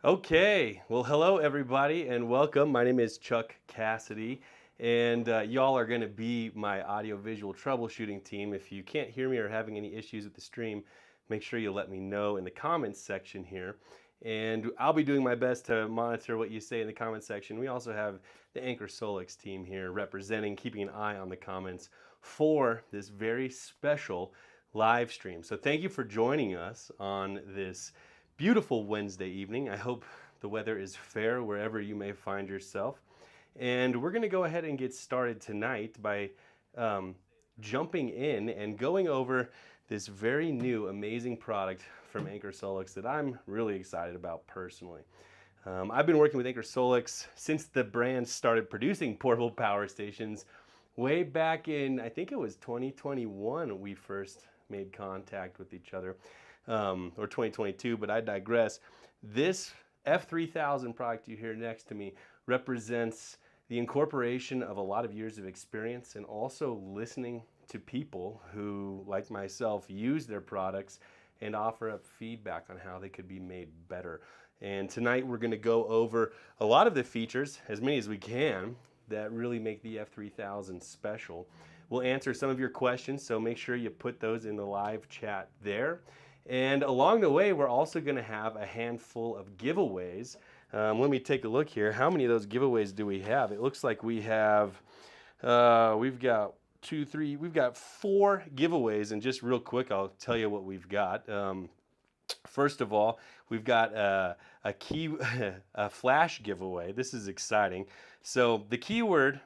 Okay, well, hello everybody and welcome. My name is Chuck Cassidy, and y'all are going to be my audio-visual troubleshooting team. If you can't hear me or having any issues with the stream, make sure you let me know in the comments section here. And I'll be doing my best to monitor what you say in the comments section. We also have the Anker SOLIX team here representing, keeping an eye on the comments for this very special live stream. So thank you for joining us on this beautiful Wednesday evening. I hope the weather is fair wherever you may find yourself. And we're going to go ahead and get started tonight by jumping in and going over this very new, amazing product from Anker SOLIX that I'm really excited about personally. I've been working with Anker SOLIX since the brand started producing portable power stations way back in, I think it was 2021 we first made contact with each other, or 2022, but I digress. This F3000 product you hear next to me represents the incorporation of a lot of years of experience and also listening to people who, like myself, use their products and offer up feedback on how they could be made better. And tonight we're going to go over a lot of the features, as many as we can, that really make the F3000 special. We'll answer some of your questions, so make sure you put those in the live chat there. And along the way, we're also going to have a handful of giveaways. Let me take a look here. How many of those giveaways do we have? It looks like we have, we've got we've got 4 giveaways. And just real quick, I'll tell you what we've got. First of all, we've got a a flash giveaway. This is exciting. So the keyword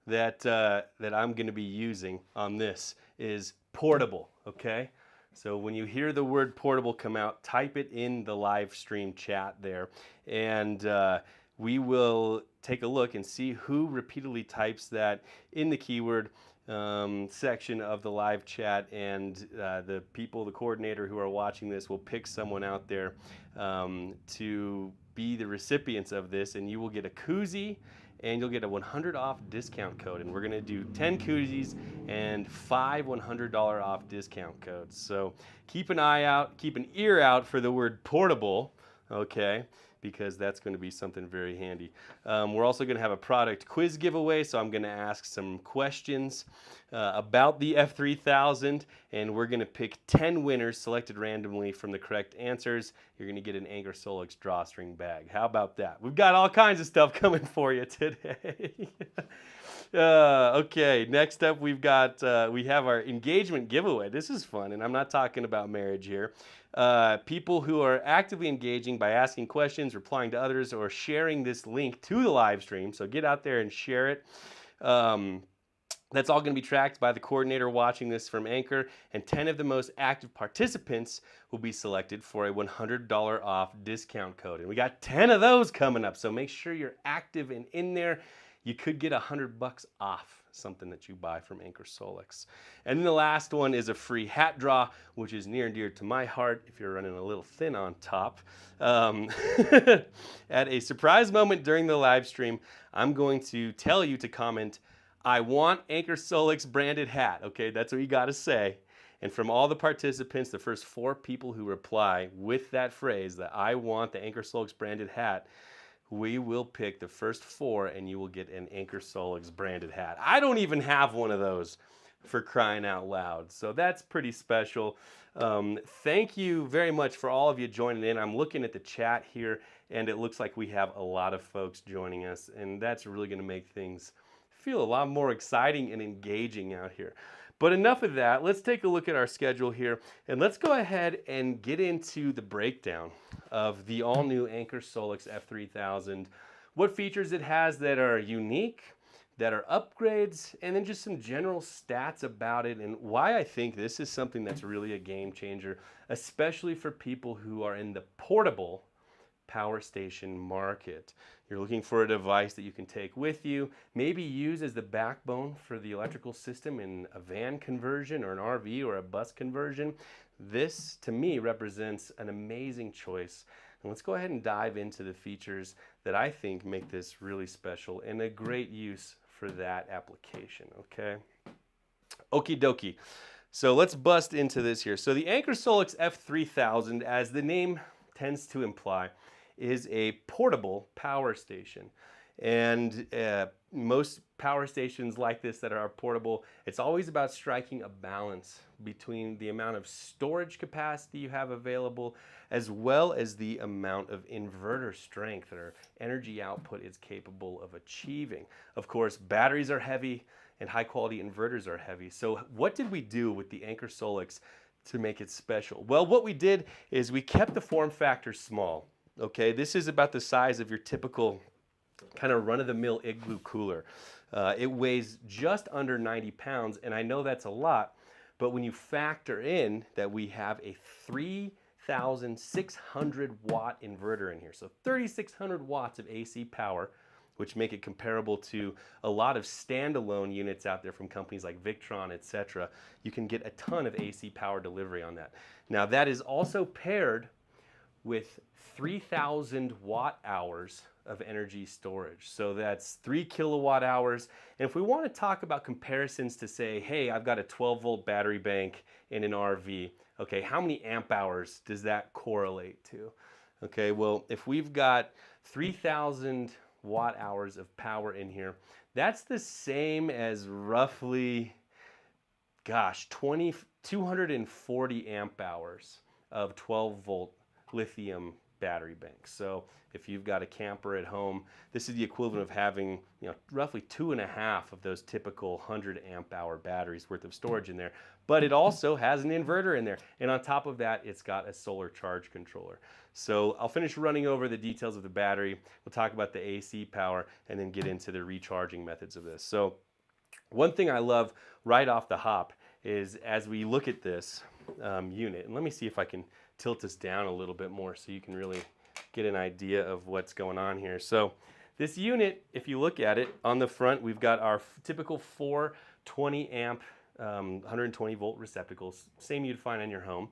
that I'm going to be using on this is portable. Okay. So when you hear the word portable come out, type it in the live stream chat there, and we will take a look and see who repeatedly types that in the keyword section of the live chat, and the coordinator who are watching this will pick someone out there to be the recipients of this, and you will get a koozie and you'll get a $100 off discount code. And we're going to do 10 koozies and 5 $100 off discount codes. So keep an eye out, keep an ear out for the word portable, okay? Because that's going to be something very handy. We're also going to have a product quiz giveaway, so I'm going to ask some questions about the F3000, and we're going to pick 10 winners selected randomly from the correct answers. You're going to get an Anker SOLIX drawstring bag. How about that? We've got all kinds of stuff coming for you today. Okay, next up we have our engagement giveaway. This is fun, and I'm not talking about marriage here. People who are actively engaging by asking questions, replying to others, or sharing this link to the live stream. So get out there and share it. That's all going to be tracked by the coordinator watching this from Anker, and 10 of the most active participants will be selected for a $100 off discount code. And we got 10 of those coming up, so make sure you're active and in there. You could get $100 off something that you buy from Anker SOLIX. And then the last one is a free hat draw, which is near and dear to my heart if you're running a little thin on top. At a surprise moment during the live stream, I'm going to tell you to comment, "I want Anker SOLIX branded hat." Okay, that's what you got to say. And from all the participants, the first 4 people who reply with that phrase, that "I want the Anker SOLIX branded hat," we will pick the first 4 and you will get an Anker SOLIX branded hat. I don't even have one of those, for crying out loud. So that's pretty special. Thank you very much for all of you joining in. I'm looking at the chat here and it looks like we have a lot of folks joining us, and that's really going to make things feel a lot more exciting and engaging out here. But enough of that. Let's take a look at our schedule here, and let's go ahead and get into the breakdown of the all-new Anker SOLIX F3000, what features it has that are unique, that are upgrades, and then just some general stats about it, and why I think this is something that's really a game changer, especially for people who are in the portable power station market. You're looking for a device that you can take with you, maybe use as the backbone for the electrical system in a van conversion or an RV or a bus conversion. This, to me, represents an amazing choice. And let's go ahead and dive into the features that I think make this really special and a great use for that application, okay? Okie dokie. So let's bust into this here. So the Anker SOLIX F3000, as the name tends to imply, is a portable power station. And most power stations like this that are portable, it's always about striking a balance between the amount of storage capacity you have available as well as the amount of inverter strength or energy output it's capable of achieving. Of course, batteries are heavy and high quality inverters are heavy. So what did we do with the Anker SOLIX to make it special? Well, what we did is we kept the form factor small. Okay, this is about the size of your typical kind of run-of-the-mill igloo cooler. It weighs just under 90 pounds, and I know that's a lot, but when you factor in that we have a 3,600 watt inverter in here, so 3,600 watts of AC power, which make it comparable to a lot of standalone units out there from companies like Victron, etc. You can get a ton of AC power delivery on that. Now that is also paired with 3,000 watt hours of energy storage. So that's 3 kilowatt hours. And if we want to talk about comparisons to say, hey, I've got a 12-volt battery bank in an RV, okay, how many amp hours does that correlate to? Okay, well, if we've got 3,000 watt hours of power in here, that's the same as roughly, gosh, 240 amp hours of 12-volt lithium battery banks. So if you've got a camper at home, this is the equivalent of having, roughly 2.5 of those typical 100 amp hour batteries worth of storage in there. But it also has an inverter in there. And on top of that, it's got a solar charge controller. So I'll finish running over the details of the battery. We'll talk about the AC power and then get into the recharging methods of this. So one thing I love right off the hop is as we look at this unit, and let me see if I can tilt this down a little bit more so you can really get an idea of what's going on here. So this unit, if you look at it, on the front we've got our typical 4 20 amp 120 volt receptacles, same you'd find in your home.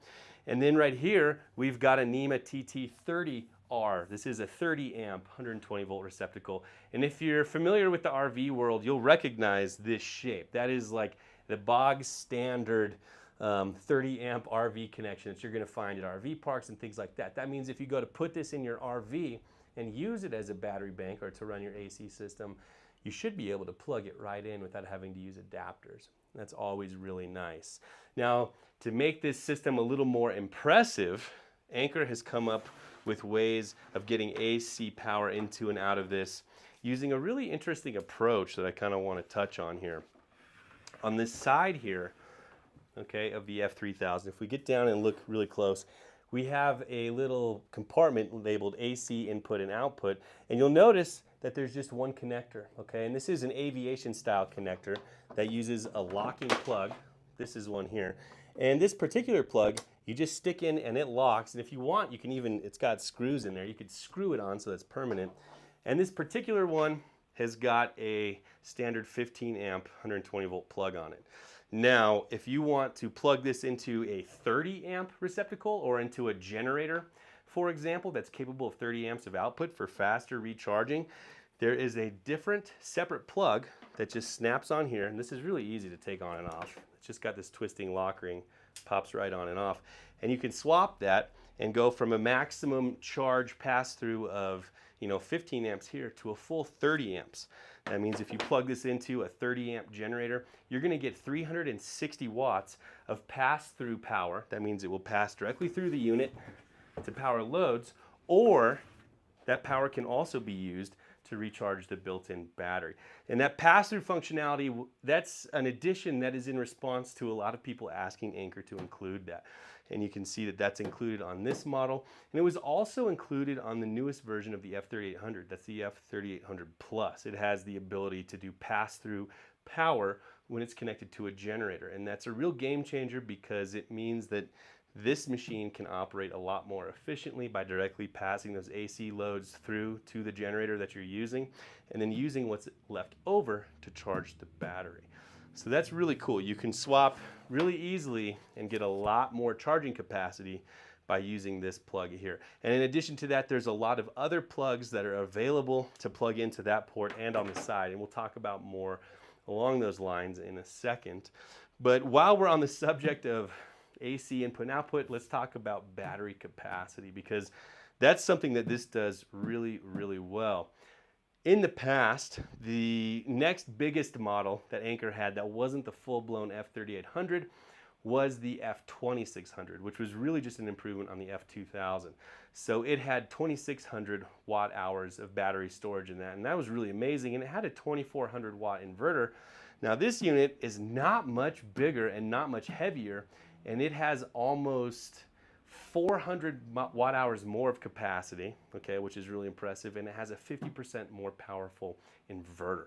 And then right here we've got a NEMA TT30R. This is a 30 amp 120 volt receptacle. And if you're familiar with the RV world, you'll recognize this shape. That is like the bog standard 30 amp RV connection that you're going to find at RV parks and things like that. That means if you go to put this in your RV and use it as a battery bank or to run your AC system, you should be able to plug it right in without having to use adapters. That's always really nice. Now, to make this system a little more impressive, Anker has come up with ways of getting AC power into and out of this using a really interesting approach that I kind of want to touch on here. On this side here, okay, of the F3000, if we get down and look really close, we have a little compartment labeled AC input and output, and you'll notice that there's just one connector, okay? And this is an aviation style connector that uses a locking plug. This is one here. And this particular plug, you just stick in and it locks, and if you want, you can even, it's got screws in there, you could screw it on so that's permanent. And this particular one has got a standard 15 amp 120 volt plug on it. Now, if you want to plug this into a 30 amp receptacle or into a generator, for example, that's capable of 30 amps of output for faster recharging, there is a different separate plug that just snaps on here, and this is really easy to take on and off. It's just got this twisting lock ring, pops right on and off, and you can swap that and go from a maximum charge pass-through of 15 amps here to a full 30 amps. That means if you plug this into a 30 amp generator, you're going to get 360 watts of pass-through power. That means it will pass directly through the unit to power loads, or that power can also be used to recharge the built-in battery. And that pass-through functionality, that's an addition that is in response to a lot of people asking Anker to include that. And you can see that that's included on this model. And it was also included on the newest version of the F3800. That's the F3800 Plus. It has the ability to do pass-through power when it's connected to a generator. And that's a real game changer because it means that this machine can operate a lot more efficiently by directly passing those AC loads through to the generator that you're using and then using what's left over to charge the battery. So that's really cool. You can swap really easily and get a lot more charging capacity by using this plug here. And in addition to that, there's a lot of other plugs that are available to plug into that port and on the side, and we'll talk about more along those lines in a second. But while we're on the subject of AC input and output, let's talk about battery capacity, because That's something that this does really, really well. In the past, the next biggest model that Anker had that wasn't the full-blown F3800 was the F2600, which was really just an improvement on the F2000. So it had 2600 watt hours of battery storage in that, and that was really amazing, and it had a 2400 watt inverter. Now this unit is not much bigger and not much heavier, and it has almost 400 watt hours more of capacity, okay, which is really impressive, and it has a 50% more powerful inverter,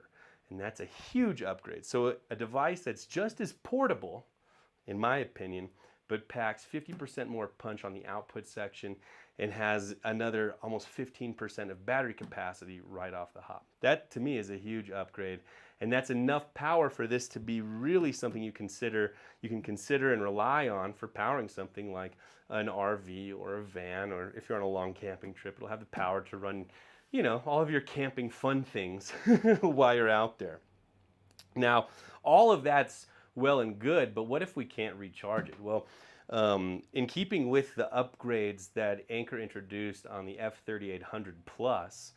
and that's a huge upgrade. So a device that's just as portable, in my opinion, but packs 50% more punch on the output section and has another almost 15% of battery capacity right off the hop. That to me is a huge upgrade, and that's enough power for this to be really something you can consider and rely on for powering something like an RV or a van, or if you're on a long camping trip, it'll have the power to run, you know, all of your camping fun things while you're out there. Now, all of that's well and good, but what if we can't recharge it? Well, in keeping with the upgrades that Anker introduced on the F3800 Plus,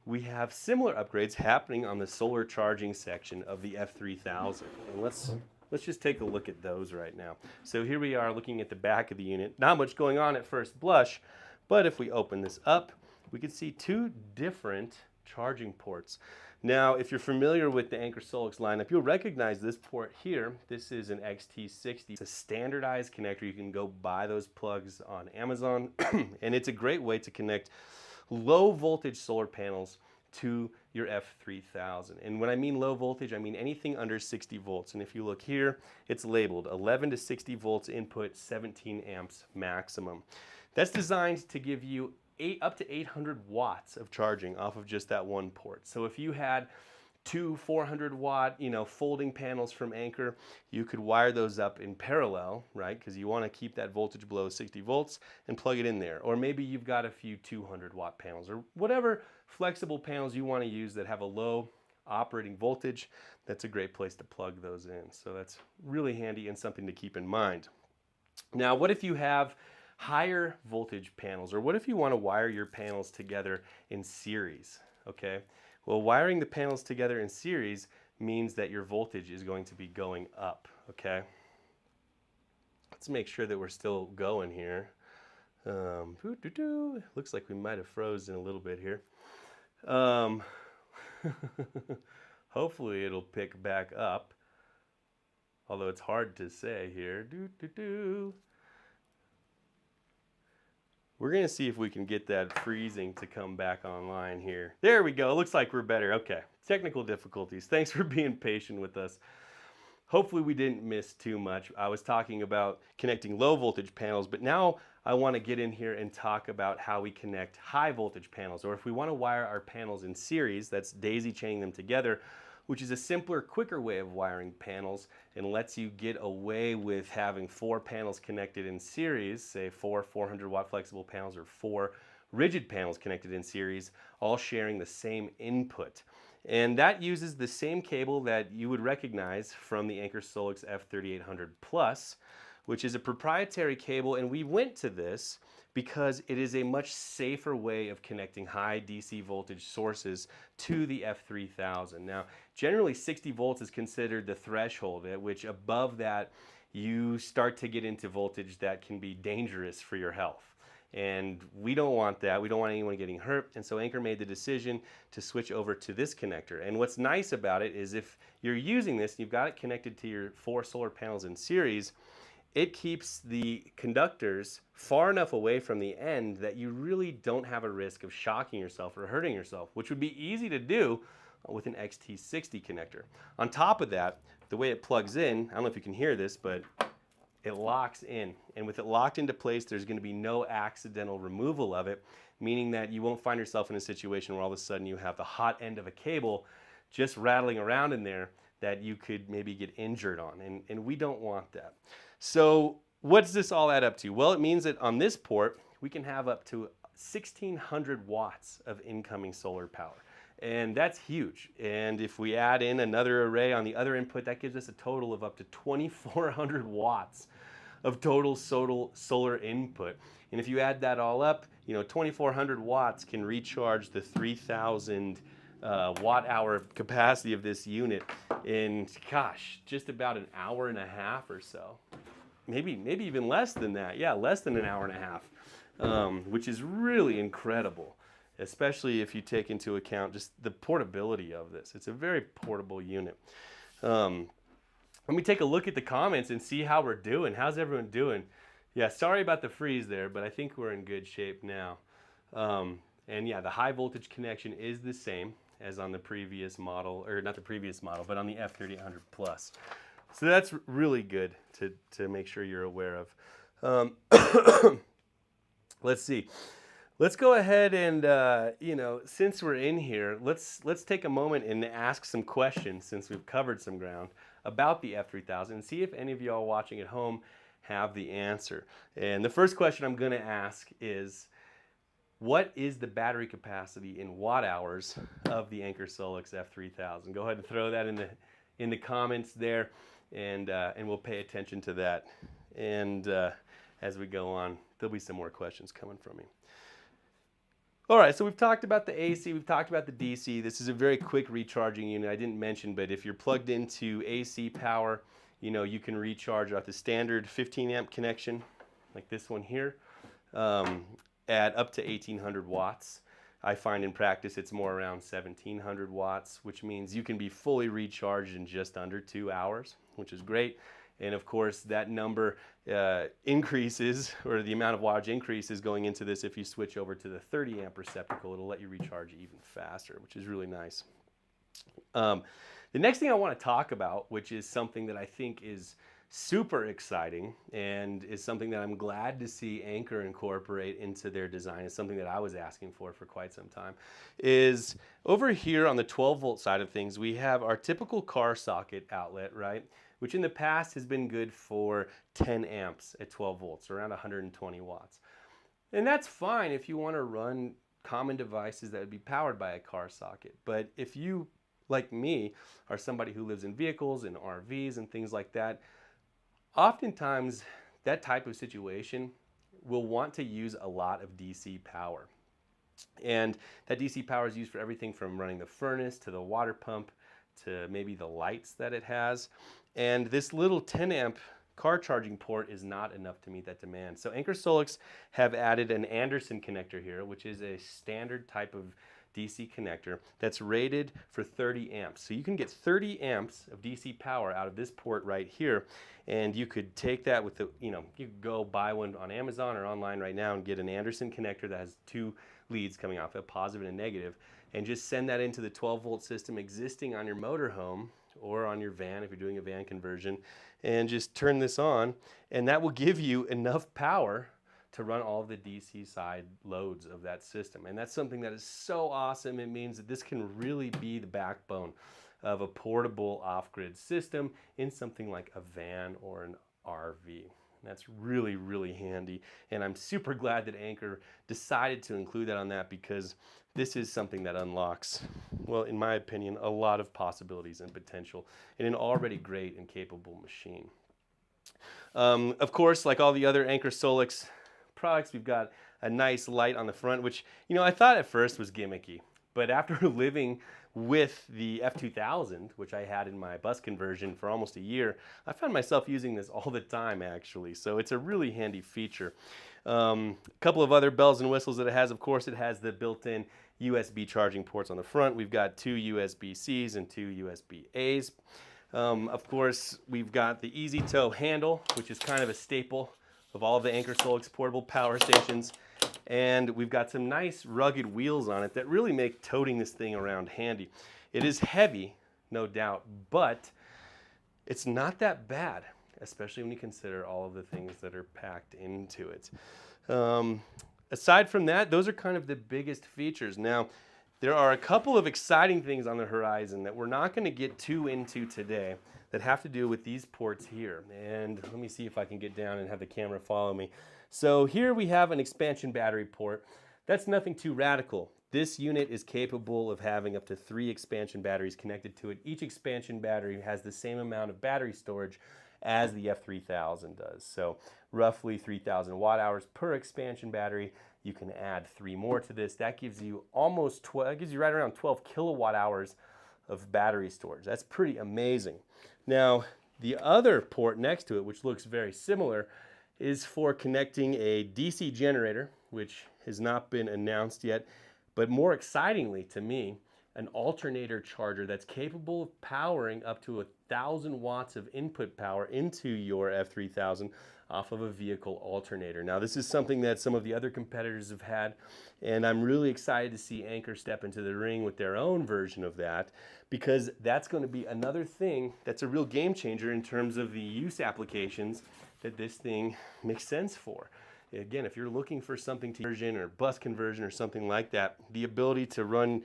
we have similar upgrades happening on the solar charging section of the F3000. And let's just take a look at those right now. So here we are looking at the back of the unit. Not much going on at first blush, but if we open this up, we can see two different charging ports. Now, if you're familiar with the Anker SOLIX lineup, you'll recognize this port here. This is an XT60. It's a standardized connector. You can go buy those plugs on Amazon, and it's a great way to connect low voltage solar panels to your F3000. And when I mean low voltage, I mean anything under 60 volts. And if you look here, it's labeled 11 to 60 volts input, 17 amps maximum. That's designed to give you up to 800 watts of charging off of just that one port. So if you had two 400 watt, folding panels from Anker, you could wire those up in parallel, right? Because you want to keep that voltage below 60 volts and plug it in there. Or maybe you've got a few 200 watt panels or whatever flexible panels you want to use that have a low operating voltage. That's a great place to plug those in. So that's really handy and something to keep in mind. Now, what if you have higher voltage panels, or what if you want to wire your panels together in series? Okay, well, wiring the panels together in series means that your voltage is going to be going up. Okay, let's make sure that we're still going here. Looks like we might have frozen a little bit here. Hopefully it'll pick back up, although it's hard to say here. We're going to see if we can get that freezing to come back online here. There we go. Looks like we're better. Okay. Technical difficulties. Thanks for being patient with us. Hopefully we didn't miss too much. I was talking about connecting low voltage panels, but now I want to get in here and talk about how we connect high voltage panels, or if we want to wire our panels in series, that's daisy chaining them together, which is a simpler, quicker way of wiring panels and lets you get away with having 4 panels connected in series, say 4 400 watt flexible panels or 4 rigid panels connected in series, all sharing the same input. And that uses the same cable that you would recognize from the Anker SOLIX F3800 Plus, which is a proprietary cable, and we went to this because it is a much safer way of connecting high DC voltage sources to the F3000. Now, generally 60 volts is considered the threshold at which above that you start to get into voltage that can be dangerous for your health. And we don't want that. We don't want anyone getting hurt. And so Anker made the decision to switch over to this connector. And what's nice about it is if you're using this, you've got it connected to your 4 solar panels in series, it keeps the conductors far enough away from the end that you really don't have a risk of shocking yourself or hurting yourself, which would be easy to do with an XT60 connector. On top of that, the way it plugs in, I don't know if you can hear this, but it locks in. And with it locked into place, there's going to be no accidental removal of it, meaning that you won't find yourself in a situation where all of a sudden you have the hot end of a cable just rattling around in there that you could maybe get injured on, and we don't want that. So what does this all add up to? Well, it means that on this port, we can have up to 1,600 watts of incoming solar power. And that's huge. And if we add in another array on the other input, that gives us a total of up to 2,400 watts of total solar input. And if you add that all up, 2,400 watts can recharge the 3,000 watt hour capacity of this unit in, gosh, just about an hour and a half or so. Maybe even less than that. Yeah, less than an hour and a half, which is really incredible, especially if you take into account just the portability of this. It's a very portable unit. Let me take a look at the comments and see how we're doing. How's everyone doing? Yeah, sorry about the freeze there, but I think we're in good shape now. And yeah, the high voltage connection is the same as on the previous model, or not the previous model, but on the F3000 Plus. So that's really good to make sure you're aware of. Let's see. Let's go ahead and, since we're in here, let's take a moment and ask some questions, since we've covered some ground, about the F3000 and see if any of y'all watching at home have the answer. And the first question I'm going to ask is, what is the battery capacity in watt hours of the Anker SOLIX F3000? Go ahead and throw that in the comments there, and we'll pay attention to that. And as we go on, there'll be some more questions coming from me. All right, so we've talked about the AC, we've talked about the DC. This is a very quick recharging unit. I didn't mention, but if you're plugged into AC power, you can recharge off the standard 15 amp connection, like this one here, at up to 1,800 watts. I find in practice it's more around 1,700 watts, which means you can be fully recharged in just under 2 hours, which is great. And of course, that number increases, or the amount of wattage increases going into this if you switch over to the 30 amp receptacle. It'll let you recharge even faster, which is really nice. The next thing I want to talk about, which is something that I think is super exciting and is something that I'm glad to see Anker incorporate into their design, is something that I was asking for quite some time, is over here on the 12 volt side of things, we have our typical car socket outlet, right? Which in the past has been good for 10 amps at 12 volts, around 120 watts. And that's fine if you want to run common devices that would be powered by a car socket. But if you, like me, are somebody who lives in vehicles and RVs and things like that, oftentimes that type of situation will want to use a lot of DC power. And that DC power is used for everything from running the furnace to the water pump to maybe the lights that it has. And this little 10 amp car charging port is not enough to meet that demand. So Anker SOLIX have added an Anderson connector here, which is a standard type of DC connector that's rated for 30 amps. So you can get 30 amps of DC power out of this port right here, and you could take that with the, you could go buy one on Amazon or online right now and get an Anderson connector that has 2 leads coming off, a positive and a negative, and just send that into the 12 volt system existing on your motorhome or on your van if you're doing a van conversion, and just turn this on, and that will give you enough power to run all of the DC side loads of that system. And that's something that is so awesome. It means that this can really be the backbone of a portable off-grid system in something like a van or an RV. That's really, really handy. And I'm super glad that Anker decided to include that on that, because this is something that unlocks, well, in my opinion, a lot of possibilities and potential in an already great and capable machine. Of course, like all the other Anker SOLIX products, we've got a nice light on the front, which, I thought at first was gimmicky. But after living with the F2000, which I had in my bus conversion for almost a year, I found myself using this all the time, actually. So it's a really handy feature. A couple of other bells and whistles that it has. Of course, it has the built-in USB charging ports on the front. We've got 2 USB-Cs and 2 USB-As. Of course, we've got the easy tow handle, which is kind of a staple of all of the Anker SOLIX portable power stations. And we've got some nice rugged wheels on it that really make toting this thing around handy. It is heavy, no doubt, but it's not that bad, especially when you consider all of the things that are packed into it. Aside from that, those are kind of the biggest features. Now, there are a couple of exciting things on the horizon that we're not going to get too into today that have to do with these ports here. And let me see if I can get down and have the camera follow me. So here we have an expansion battery port. That's nothing too radical. This unit is capable of having up to 3 expansion batteries connected to it. Each expansion battery has the same amount of battery storage as the F3000 does. So roughly 3,000 watt hours per expansion battery. You can add 3 more to this. That gives you almost 12, that gives you right around 12 kilowatt hours of battery storage. That's pretty amazing. Now, the other port next to it, which looks very similar, is for connecting a DC generator, which has not been announced yet, but more excitingly to me, an alternator charger that's capable of powering up to 1,000 watts of input power into your F3000 off of a vehicle alternator. Now, this is something that some of the other competitors have had, and I'm really excited to see Anker step into the ring with their own version of that, because that's going to be another thing that's a real game changer in terms of the use applications that this thing makes sense for. Again, if you're looking for something to conversion or bus conversion or something like that, the ability to run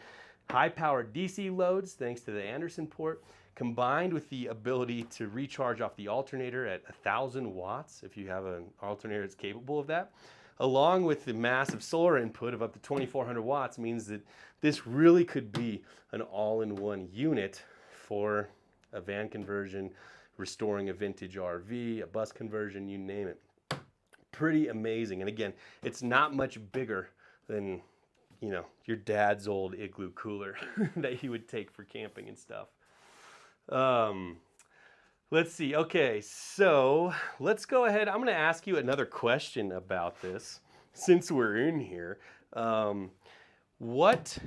high-powered DC loads thanks to the Anderson port, combined with the ability to recharge off the alternator at 1,000 watts if you have an alternator that's capable of that, along with the massive solar input of up to 2,400 watts, means that this really could be an all-in-one unit for a van conversion, restoring a vintage RV, a bus conversion, you name it. Pretty amazing. And again, it's not much bigger than, you know, your dad's old igloo cooler that he would take for camping and stuff. Let's see. Okay, so let's go ahead. I'm going to ask you another question about this since we're in here. What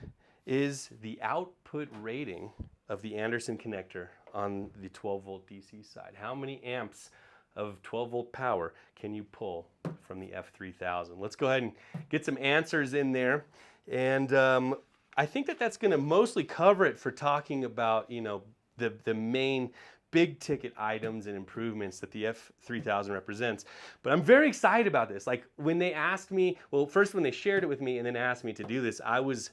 is the output rating of the Anderson connector on the 12 volt DC side? How many amps of 12 volt power can you pull from the F3000? Let's go ahead and get some answers in there. And I think that that's going to mostly cover it for talking about, you know, the main big ticket items and improvements that the F3000 represents. But I'm very excited about this. Like when they asked me, well, first when they shared it with me and then asked me to do this, I was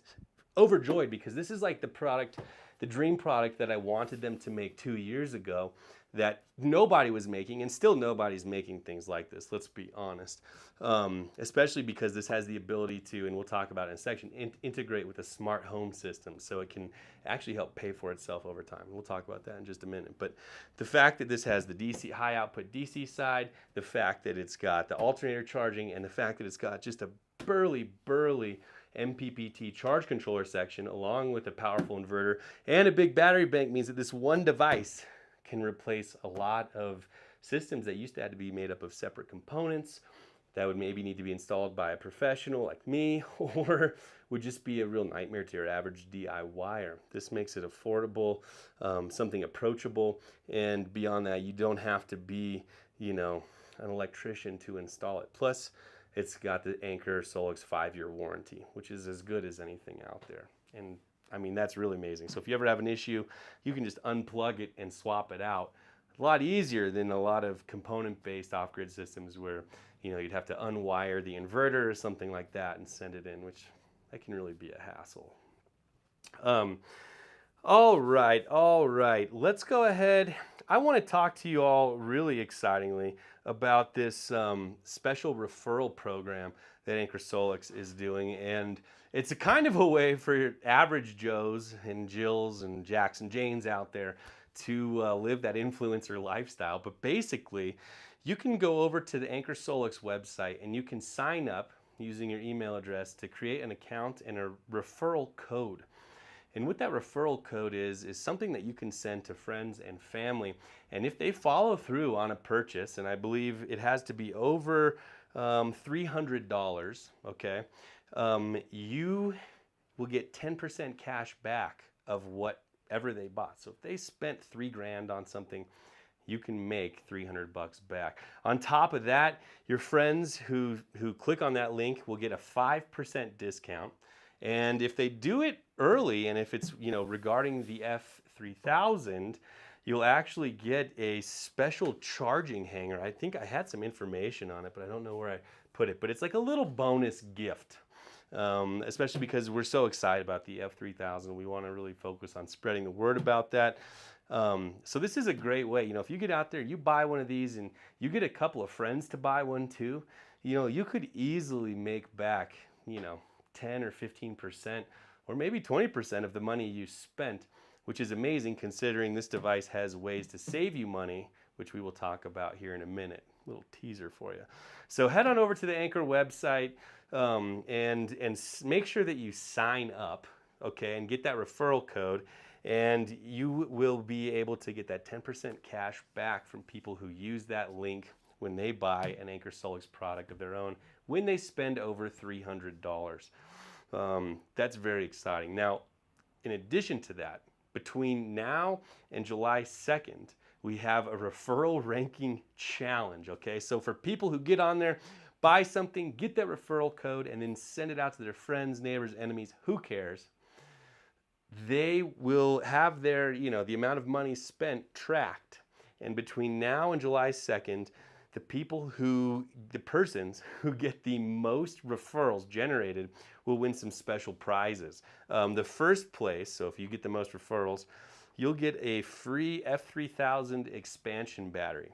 overjoyed because this is like the product, the dream product that I wanted them to make 2 years ago that nobody was making, and still nobody's making things like this, let's be honest. Especially because this has the ability to, and we'll talk about it in a section, integrate with a smart home system so it can actually help pay for itself over time. We'll talk about that in just a minute. But the fact that this has the DC, high output DC side, the fact that it's got the alternator charging, and the fact that it's got just a burly MPPT charge controller section along with a powerful inverter and a big battery bank means that this one device can replace a lot of systems that used to have to be made up of separate components that would maybe need to be installed by a professional like me, or would just be a real nightmare to your average DIYer. This makes it affordable, something approachable, and beyond that, you don't have to be, you know, an electrician to install it. Plus, it's got the Anker SOLIX 5-year warranty, which is as good as anything out there. And I mean, that's really amazing. So if you ever have an issue, you can just unplug it and swap it out. A lot easier than a lot of component-based off-grid systems where, you know, you'd have to unwire the inverter or something like that and send it in, which that can really be a hassle. All right. Let's go ahead. I want to talk to you all really excitingly about this special referral program that Anker SOLIX is doing, and it's a kind of a way for your average Joes and Jills and Jacks and Janes out there to live that influencer lifestyle. But basically, you can go over to the Anker SOLIX website and you can sign up using your email address to create an account and a referral code. And what that referral code is something that you can send to friends and family. And if they follow through on a purchase, and I believe it has to be over $300, okay, you will get 10% cash back of whatever they bought. So if they spent $3 grand on something, you can make $300 back. On top of that, your friends who click on that link will get a 5% discount. And if they do it early, and if it's, you know, regarding the F3000, you'll actually get a special charging hanger. I think I had some information on it, but I don't know where I put it. But it's like a little bonus gift, especially because we're so excited about the F3000. We want to really focus on spreading the word about that. So this is a great way. You know, if you get out there, you buy one of these, and you get a couple of friends to buy one too, you know, you could easily make back, you know, 10 or 15% or maybe 20% of the money you spent, which is amazing considering this device has ways to save you money which we will talk about here in a minute. A little teaser for you. So head on over to the Anker website and make sure that you sign up, okay, and get that referral code, and you will be able to get that 10% cash back from people who use that link when they buy an Anker SOLIX product of their own when they spend over $300. That's very exciting. Now, in addition to that, between now and July 2nd, we have a referral ranking challenge, okay? So for people who get on there, buy something, get that referral code, and then send it out to their friends, neighbors, enemies, who cares? They will have their, the amount of money spent tracked. And between now and July 2nd, the persons who get the most referrals generated will win some special prizes. The first place, so if you get the most referrals, you'll get a free F3000 expansion battery.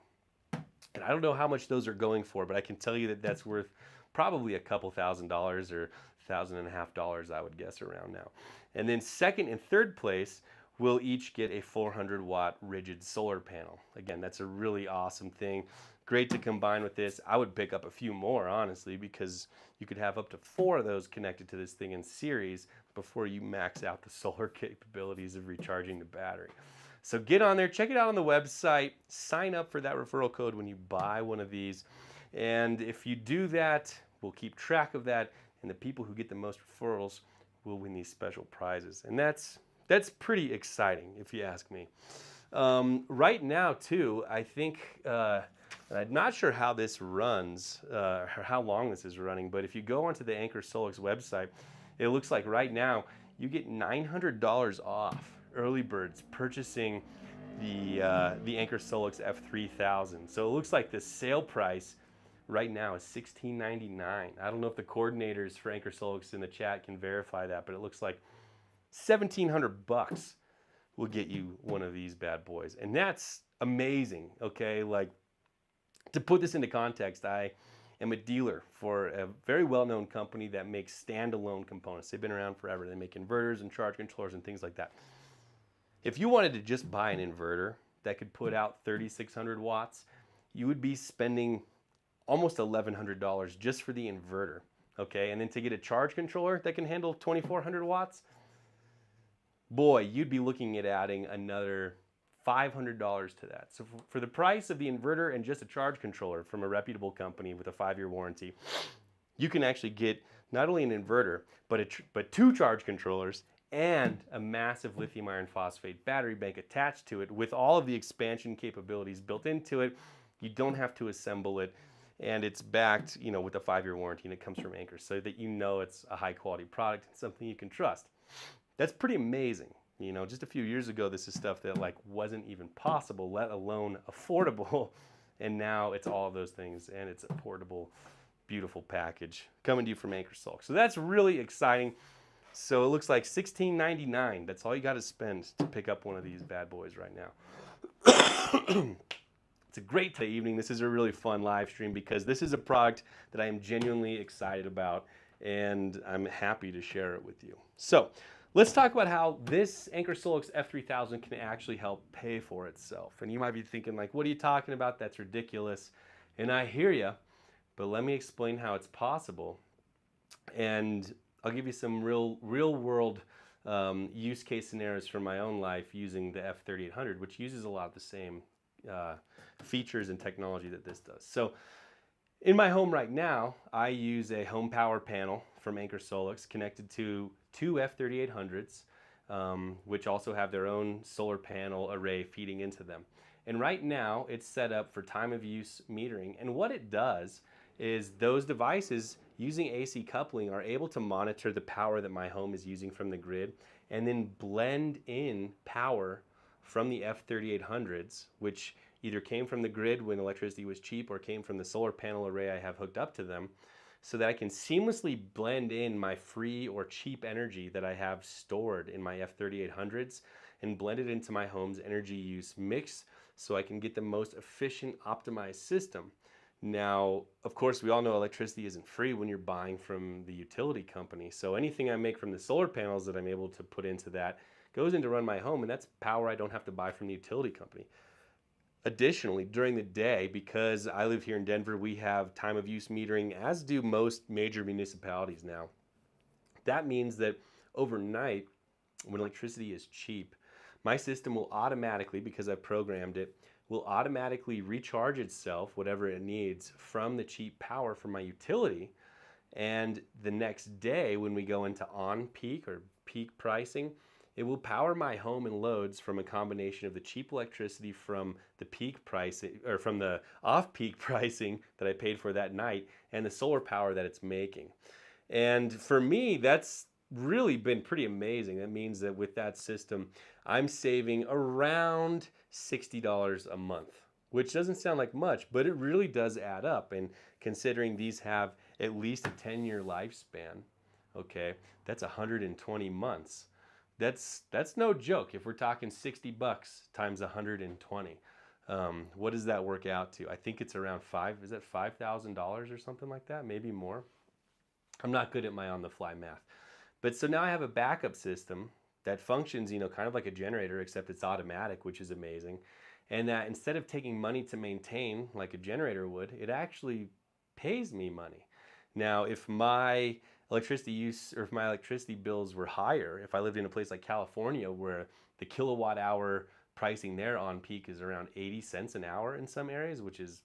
And I don't know how much those are going for, but I can tell you that that's worth probably a couple $1,000 or $1,500, I would guess, around now. And then second and third place will each get a 400-watt rigid solar panel. Again, that's a really awesome thing. Great to combine with this. I would pick up a few more, honestly, because you could have up to 4 of those connected to this thing in series before you max out the solar capabilities of recharging the battery. So get on there, check it out on the website, sign up for that referral code when you buy one of these. And if you do that, we'll keep track of that, and the people who get the most referrals will win these special prizes. And that's pretty exciting, if you ask me. Right now, too, I think, I'm not sure how this runs, or how long this is running, but if you go onto the Anker SOLIX website, it looks like right now you get $900 off early birds purchasing the Anker SOLIX F3000. So it looks like the sale price right now is $16.99. I don't know if the coordinators for Anker SOLIX in the chat can verify that, but it looks like $1,700 will get you one of these bad boys. And that's amazing, okay? Like, to put this into context, I am a dealer for a very well-known company that makes standalone components. They've been around forever. They make inverters and charge controllers and things like that. If you wanted to just buy an inverter that could put out 3,600 watts, you would be spending almost $1,100 just for the inverter, okay? And then to get a charge controller that can handle 2,400 watts, boy, you'd be looking at adding another $500 to that. So for the price of the inverter and just a charge controller from a reputable company with a 5-year warranty, you can actually get not only an inverter, but 2 charge controllers and a massive lithium iron phosphate battery bank attached to it with all of the expansion capabilities built into it. You don't have to assemble it, and it's backed, with a 5-year warranty, and it comes from Anker, so that it's a high quality product and something you can trust. That's pretty amazing. Just a few years ago, this is stuff that wasn't even possible, let alone affordable. And now it's all of those things, and it's a portable, beautiful package coming to you from Anker SOLIX. So that's really exciting. So it looks like $16.99. That's all you got to spend to pick up one of these bad boys right now. It's a great evening. This is a really fun live stream because this is a product that I am genuinely excited about, and I'm happy to share it with you. So let's talk about how this Anker SOLIX F3000 can actually help pay for itself. And you might be thinking, what are you talking about? That's ridiculous. And I hear you, but let me explain how it's possible. And I'll give you some real world use case scenarios from my own life using the F3800, which uses a lot of the same features and technology that this does. So in my home right now, I use a home power panel from Anker SOLIX connected to 2 F3800s, which also have their own solar panel array feeding into them. And right now, it's set up for time of use metering. And what it does is those devices, using AC coupling, are able to monitor the power that my home is using from the grid and then blend in power from the F3800s, which either came from the grid when electricity was cheap or came from the solar panel array I have hooked up to them, so that I can seamlessly blend in my free or cheap energy that I have stored in my F3800s and blend it into my home's energy use mix so I can get the most efficient, optimized system. Now, of course, we all know electricity isn't free when you're buying from the utility company. So anything I make from the solar panels that I'm able to put into that goes in to run my home, and that's power I don't have to buy from the utility company. Additionally, during the day, because I live here in Denver, we have time of use metering, as do most major municipalities now. That means that overnight, when electricity is cheap, my system will automatically, because I've programmed it, will automatically recharge itself, whatever it needs, from the cheap power from my utility. And the next day, when we go into on peak or peak pricing, it will power my home and loads from a combination of the cheap electricity from the peak pricing, or from the off peak pricing that I paid for that night, and the solar power that it's making. And for me, that's really been pretty amazing. That means that with that system, I'm saving around $60 a month, which doesn't sound like much, but it really does add up. And considering these have at least a 10-year lifespan, okay, that's 120 months. That's no joke. If we're talking 60 bucks times 120, what does that work out to? I think it's around is that $5,000 or something like that? Maybe more. I'm not good at my on-the-fly math. But so now I have a backup system that functions, kind of like a generator, except it's automatic, which is amazing. And that instead of taking money to maintain like a generator would, it actually pays me money. Now, if my electricity use or if my electricity bills were higher, if I lived in a place like California where the kilowatt hour pricing there on peak is around 80 cents an hour in some areas, which is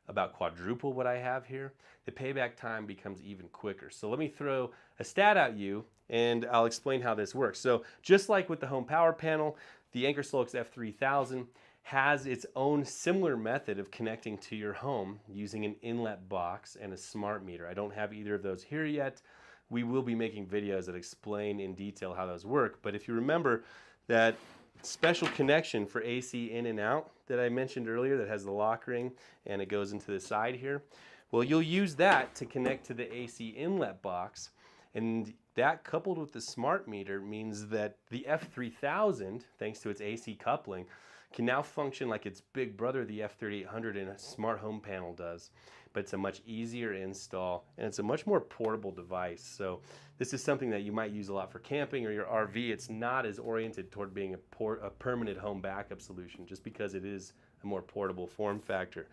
about quadruple what I have here, the payback time becomes even quicker. So let me throw a stat at you and I'll explain how this works. So just like with the home power panel, the Anker SOLIX F3000 has its own similar method of connecting to your home using an inlet box and a smart meter. I don't have either of those here yet. We will be making videos that explain in detail how those work. But if you remember that special connection for AC in and out that I mentioned earlier that has the lock ring and it goes into the side here, well, you'll use that to connect to the AC inlet box, and that coupled with the smart meter means that the F3000, thanks to its AC coupling, can now function like its big brother, the F3800 in a smart home panel does. But it's a much easier install and it's a much more portable device. So this is something that you might use a lot for camping or your RV. It's not as oriented toward being a permanent home backup solution just because it is a more portable form factor.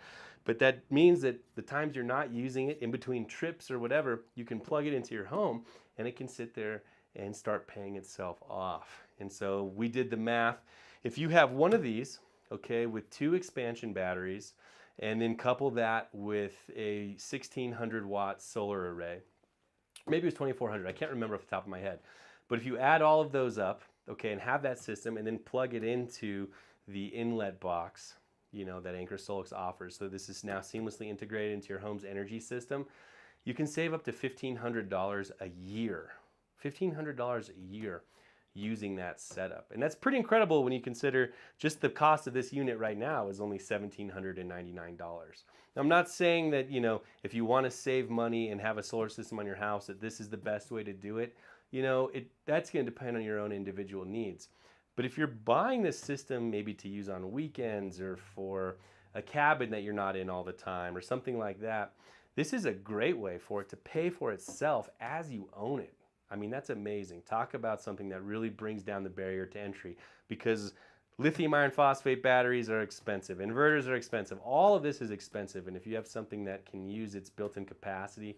But that means that the times you're not using it in between trips or whatever, you can plug it into your home and it can sit there and start paying itself off. And so we did the math. If you have one of these, okay, with 2 expansion batteries, and then couple that with a 1600 watt solar array, maybe it was 2400, I can't remember off the top of my head. But if you add all of those up, okay, and have that system and then plug it into the inlet box, that Anker SOLIX offers, so this is now seamlessly integrated into your home's energy system, you can save up to $1,500 a year. $1,500 a year using that setup. And that's pretty incredible when you consider just the cost of this unit right now is only $1,799. Now, I'm not saying that, if you want to save money and have a solar system on your house, that this is the best way to do it. That's going to depend on your own individual needs. But if you're buying this system maybe to use on weekends or for a cabin that you're not in all the time or something like that, this is a great way for it to pay for itself as you own it. I mean, that's amazing. Talk about something that really brings down the barrier to entry, because lithium iron phosphate batteries are expensive, inverters are expensive, all of this is expensive, and if you have something that can use its built-in capacity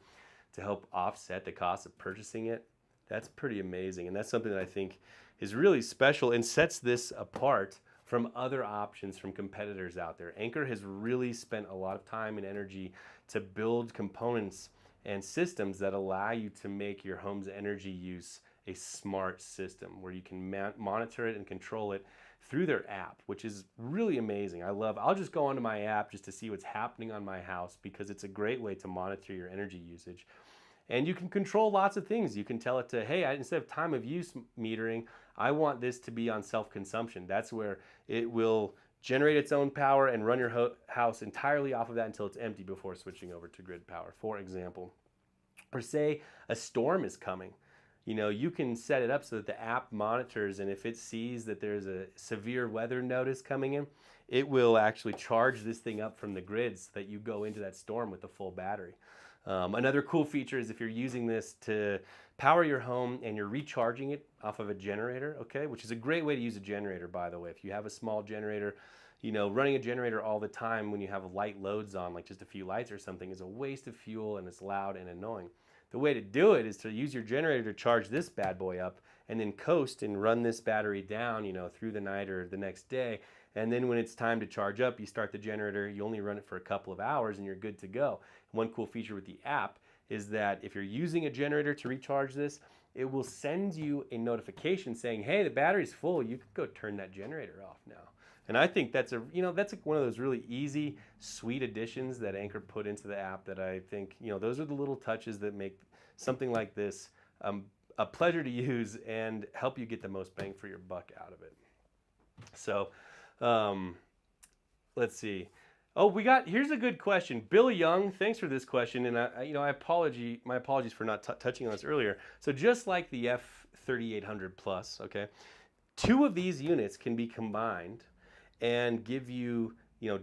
to help offset the cost of purchasing it, that's pretty amazing. And that's something that I think is really special and sets this apart from other options from competitors out there. Anker has really spent a lot of time and energy to build components and systems that allow you to make your home's energy use a smart system where you can monitor it and control it through their app, which is really amazing. I'll just go onto my app just to see what's happening on my house because it's a great way to monitor your energy usage. And you can control lots of things. You can tell it to, hey, instead of time of use metering, I want this to be on self-consumption. That's where it will generate its own power and run your house entirely off of that until it's empty before switching over to grid power, for example. Or say a storm is coming. You can set it up so that the app monitors, and if it sees that there's a severe weather notice coming in, it will actually charge this thing up from the grid so that you go into that storm with a full battery. Another cool feature is if you're using this to power your home and you're recharging it off of a generator, okay, which is a great way to use a generator, by the way. If you have a small generator, you know, running a generator all the time when you have light loads on, like just a few lights or something, is a waste of fuel and it's loud and annoying. The way to do it is to use your generator to charge this bad boy up and then coast and run this battery down, you know, through the night or the next day. And then when it's time to charge up, you start the generator, you only run it for a couple of hours and you're good to go. One cool feature with the app is that if you're using a generator to recharge this, it will send you a notification saying, hey, the battery's full, you can go turn that generator off now. And I think that's that's one of those really easy, sweet additions that Anker put into the app that I think, you know, those are the little touches that make something like this a pleasure to use and help you get the most bang for your buck out of it. So let's see. Oh, here's a good question. Bill Young, thanks for this question. And my apologies for not touching on this earlier. So just like the F3000 Plus, okay, 2 of these units can be combined and give you,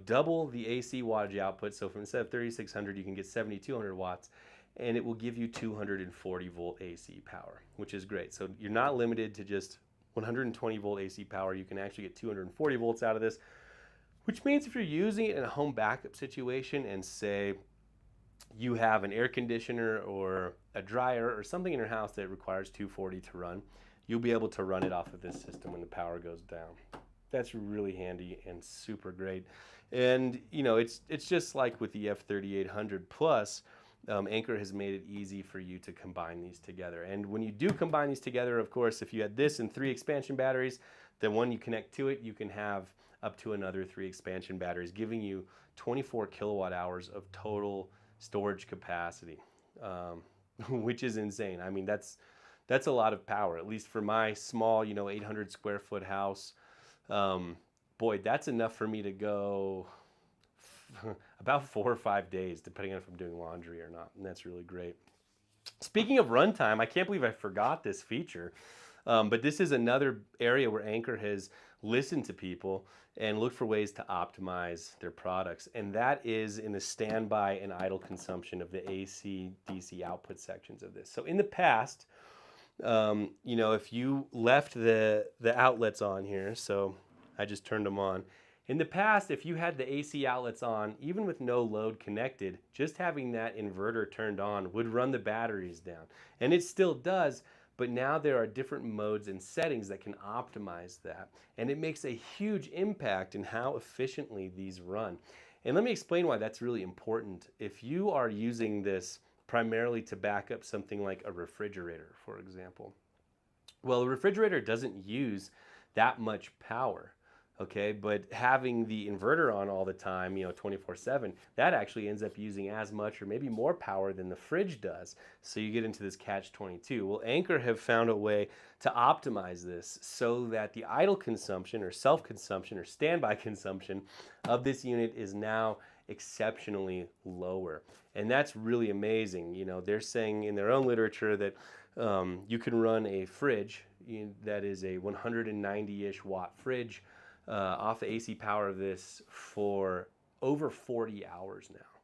double the AC wattage output. So instead of 3600, you can get 7200 watts, and it will give you 240 volt AC power, which is great. So you're not limited to just 120 volt AC power. You can actually get 240 volts out of this, which means if you're using it in a home backup situation and say you have an air conditioner or a dryer or something in your house that requires 240 to run, you'll be able to run it off of this system when the power goes down. That's really handy and super great. And it's just like with the F3800 Plus, Anker has made it easy for you to combine these together. And when you do combine these together, of course, if you had this and 3 expansion batteries, then when you connect to it, you can have up to another 3 expansion batteries, giving you 24 kilowatt hours of total storage capacity, which is insane. I mean, that's a lot of power, at least for my small, 800 square foot house. Boy, that's enough for me to go about 4 or 5 days, depending on if I'm doing laundry or not, and that's really great. Speaking of runtime, I can't believe I forgot this feature, but this is another area where Anker has listened to people and looked for ways to optimize their products, and that is in the standby and idle consumption of the AC, DC output sections of this. So in the past, if you left the outlets on here, so I just turned them on. In the past, if you had the AC outlets on, even with no load connected, just having that inverter turned on would run the batteries down. And it still does, but now there are different modes and settings that can optimize that. And it makes a huge impact in how efficiently these run. And let me explain why that's really important. If you are using this primarily to back up something like a refrigerator, for example, well, a refrigerator doesn't use that much power. Okay, but having the inverter on all the time, 24/7, that actually ends up using as much or maybe more power than the fridge does. So you get into this catch-22. Well, Anker have found a way to optimize this so that the idle consumption or self-consumption or standby consumption of this unit is now exceptionally lower. And that's really amazing. They're saying in their own literature that you can run a fridge that is a 190-ish watt fridge off the AC power of this for over 40 hours now.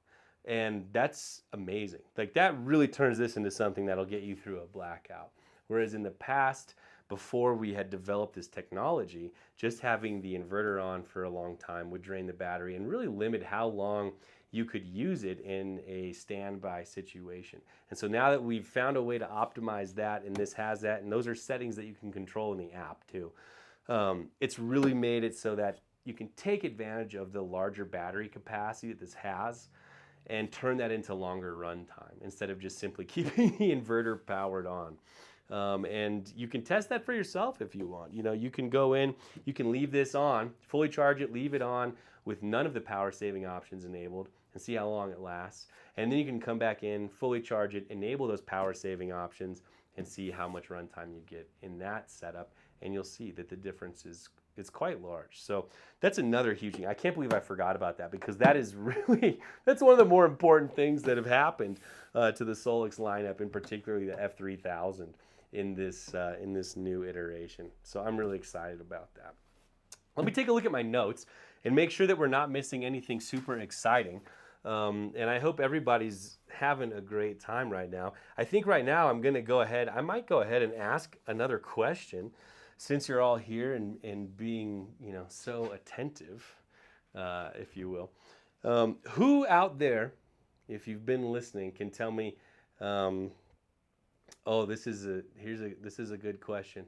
And that's amazing. Like, that really turns this into something that'll get you through a blackout. Whereas in the past, before we had developed this technology, just having the inverter on for a long time would drain the battery and really limit how long you could use it in a standby situation. And so now that we've found a way to optimize that, and this has that, and those are settings that you can control in the app too, it's really made it so that you can take advantage of the larger battery capacity that this has and turn that into longer run time instead of just simply keeping the inverter powered on. And you can test that for yourself if you want. You can go in, you can leave this on, fully charge it, leave it on with none of the power saving options enabled and see how long it lasts. And then you can come back in, fully charge it, enable those power saving options and see how much runtime you get in that setup. And you'll see that the difference is quite large. So that's another huge thing. I can't believe I forgot about that, because that is really, that's one of the more important things that have happened to the Solix lineup, and particularly the F3000 in this new iteration. So I'm really excited about that. Let me take a look at my notes and make sure that we're not missing anything super exciting. And I hope everybody's having a great time right now. I think right now I might go ahead and ask another question since you're all here and being, so attentive, if you will. Who out there, if you've been listening, can tell me, this is a good question.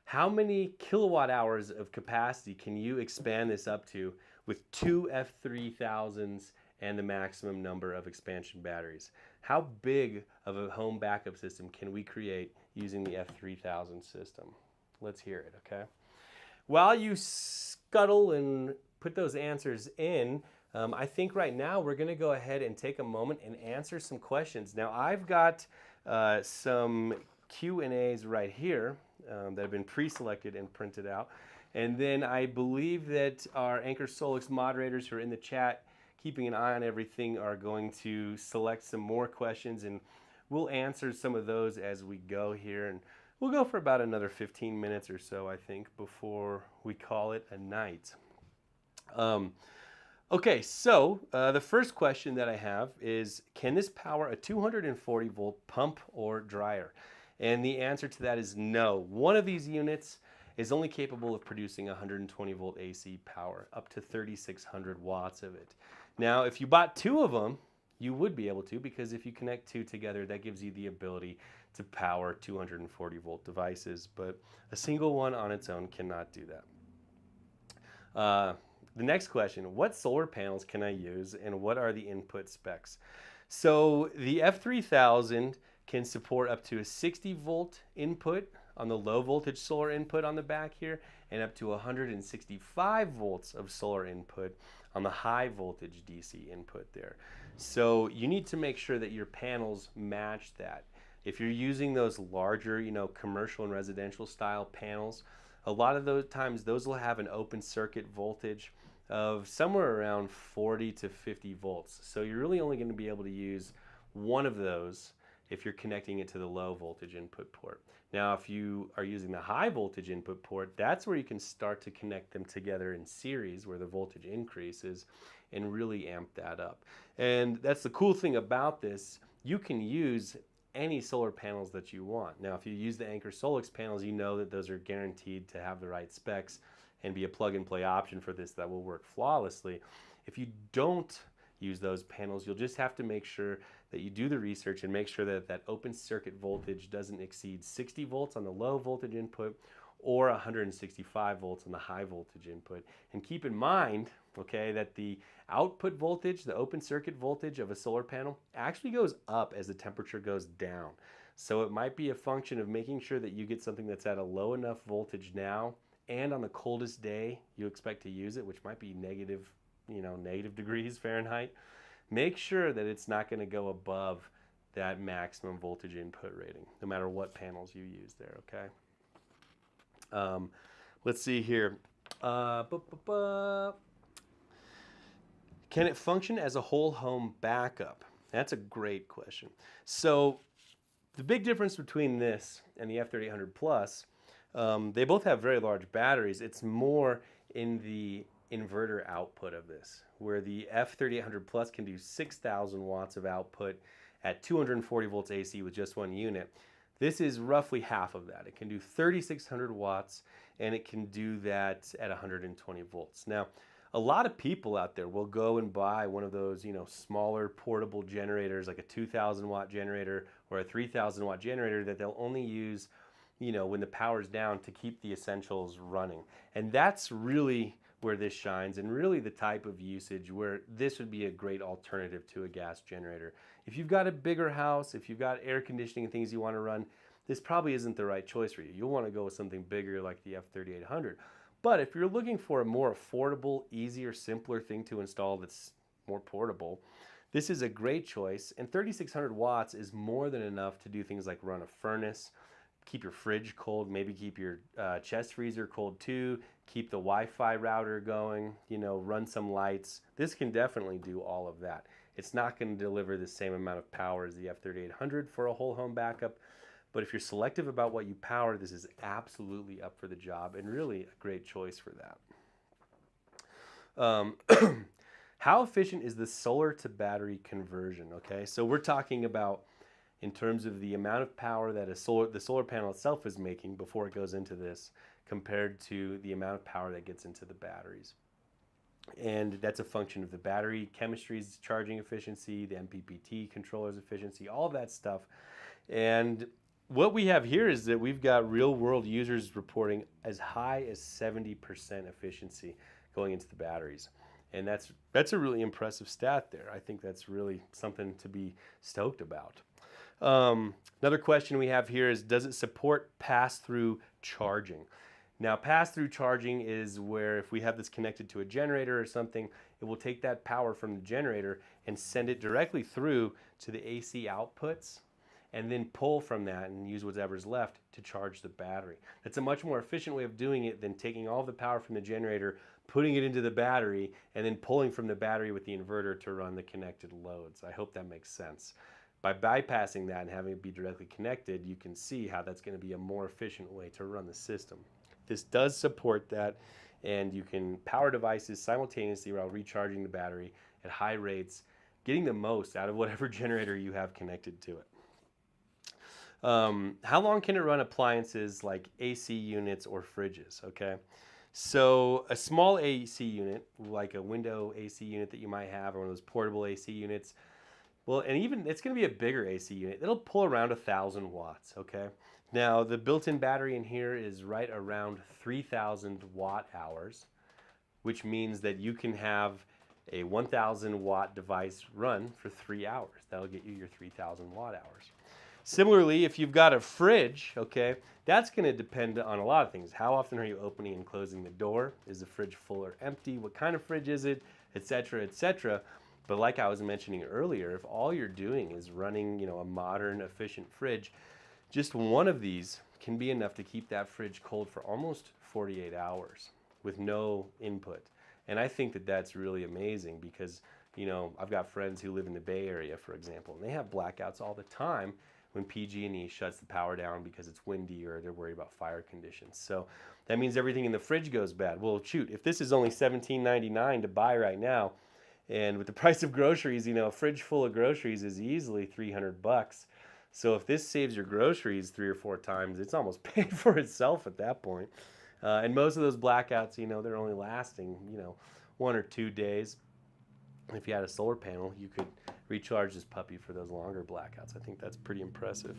How many kilowatt hours of capacity can you expand this up to with two F3000s and the maximum number of expansion batteries? How big of a home backup system can we create using the F3000 system? Let's hear it, okay? While you scuttle and put those answers in, I think right now we're going to go ahead and take a moment and answer some questions. Now, I've got some Q&As right here that have been pre-selected and printed out. And then I believe that our Anker SOLIX moderators who are in the chat, keeping an eye on everything, are going to select some more questions, and we'll answer some of those as we go here. And we'll go for about another 15 minutes or so, I think, before we call it a night. Okay, so the first question that I have is, can this power a 240 volt pump or dryer? And the answer to that is no. One of these units is only capable of producing 120 volt AC power, up to 3,600 watts of it. Now, if you bought two of them, you would be able to, because if you connect two together, that gives you the ability to power 240 volt devices, but a single one on its own cannot do that. The next question, what solar panels can I use and what are the input specs? So the F3000 can support up to a 60 volt input on the low voltage solar input on the back here, and up to 165 volts of solar input on the high voltage DC input there. So you need to make sure that your panels match that. If you're using those larger, commercial and residential style panels, a lot of those times those will have an open circuit voltage of somewhere around 40 to 50 volts. So you're really only going to be able to use one of those if you're connecting it to the low voltage input port. Now, if you are using the high voltage input port, that's where you can start to connect them together in series where the voltage increases and really amp that up. And that's the cool thing about this. You can use any solar panels that you want. Now, if you use the Anker SOLIX panels, you know that those are guaranteed to have the right specs and be a plug-and-play option for this that will work flawlessly. If you don't use those panels, you'll just have to make sure that you do the research and make sure that that open circuit voltage doesn't exceed 60 volts on the low voltage input or 165 volts on the high voltage input. And keep in mind, okay, that the output voltage, the open circuit voltage of a solar panel actually goes up as the temperature goes down. So it might be a function of making sure that you get something that's at a low enough voltage now, and on the coldest day you expect to use it, which might be negative degrees Fahrenheit, make sure that it's not going to go above that maximum voltage input rating, no matter what panels you use there, okay? Let's see here. Can it function as a whole home backup? That's a great question. So the big difference between this and the F3000 Plus, they both have very large batteries. It's more in the inverter output of this, where the F3000 Plus can do 6,000 watts of output at 240 volts AC with just one unit. This is roughly half of that. It can do 3,600 watts, and it can do that at 120 volts. Now, a lot of people out there will go and buy one of those, smaller portable generators, like a 2,000 watt generator or a 3,000 watt generator that they'll only use, when the power's down to keep the essentials running. And that's really where this shines, and really the type of usage where this would be a great alternative to a gas generator. If you've got a bigger house, if you've got air conditioning and things you want to run, this probably isn't the right choice for you. You'll want to go with something bigger like the F3800. But if you're looking for a more affordable, easier, simpler thing to install that's more portable, this is a great choice. And 3,600 watts is more than enough to do things like run a furnace, keep your fridge cold, maybe keep your chest freezer cold too, keep the Wi-Fi router going, run some lights. This can definitely do all of that. It's not going to deliver the same amount of power as the F3800 for a whole home backup, but if you're selective about what you power, this is absolutely up for the job and really a great choice for that. How efficient is the solar to battery conversion? Okay, so we're talking about in terms of the amount of power that the solar panel itself is making before it goes into this compared to the amount of power that gets into the batteries. And that's a function of the battery chemistry's charging efficiency, the MPPT controller's efficiency, all of that stuff. And what we have here is that we've got real world users reporting as high as 70% efficiency going into the batteries. And that's a really impressive stat there. I think that's really something to be stoked about. Another question we have here is, does it support pass-through charging? Now, pass-through charging is where if we have this connected to a generator or something, it will take that power from the generator and send it directly through to the AC outputs and then pull from that and use whatever's left to charge the battery. That's a much more efficient way of doing it than taking all the power from the generator, putting it into the battery, and then pulling from the battery with the inverter to run the connected loads. I hope that makes sense. By bypassing that and having it be directly connected, you can see how that's going to be a more efficient way to run the system. This does support that, and you can power devices simultaneously while recharging the battery at high rates, getting the most out of whatever generator you have connected to it. How long can it run appliances like AC units or fridges? Okay, so a small AC unit, like a window AC unit that you might have, or one of those portable AC units, well, and even it's going to be a bigger AC unit. It'll pull around 1,000 watts, okay? Now, the built-in battery in here is right around 3,000 watt hours, which means that you can have a 1,000 watt device run for 3 hours. That'll get you your 3,000 watt hours. Similarly, if you've got a fridge, okay, that's going to depend on a lot of things. How often are you opening and closing the door? Is the fridge full or empty? What kind of fridge is it? Et cetera, et cetera. But like I was mentioning earlier, if all you're doing is running, a modern, efficient fridge, just one of these can be enough to keep that fridge cold for almost 48 hours with no input. And I think that that's really amazing because, I've got friends who live in the Bay Area, for example, and they have blackouts all the time when PG&E shuts the power down because it's windy or they're worried about fire conditions. So that means everything in the fridge goes bad. Well, shoot, if this is only $17.99 to buy right now, and with the price of groceries, a fridge full of groceries is easily $300. So if this saves your groceries 3 or 4 times, it's almost paid for itself at that point. And most of those blackouts, they're only lasting, 1 or 2 days. If you had a solar panel, you could recharge this puppy for those longer blackouts. I think that's pretty impressive.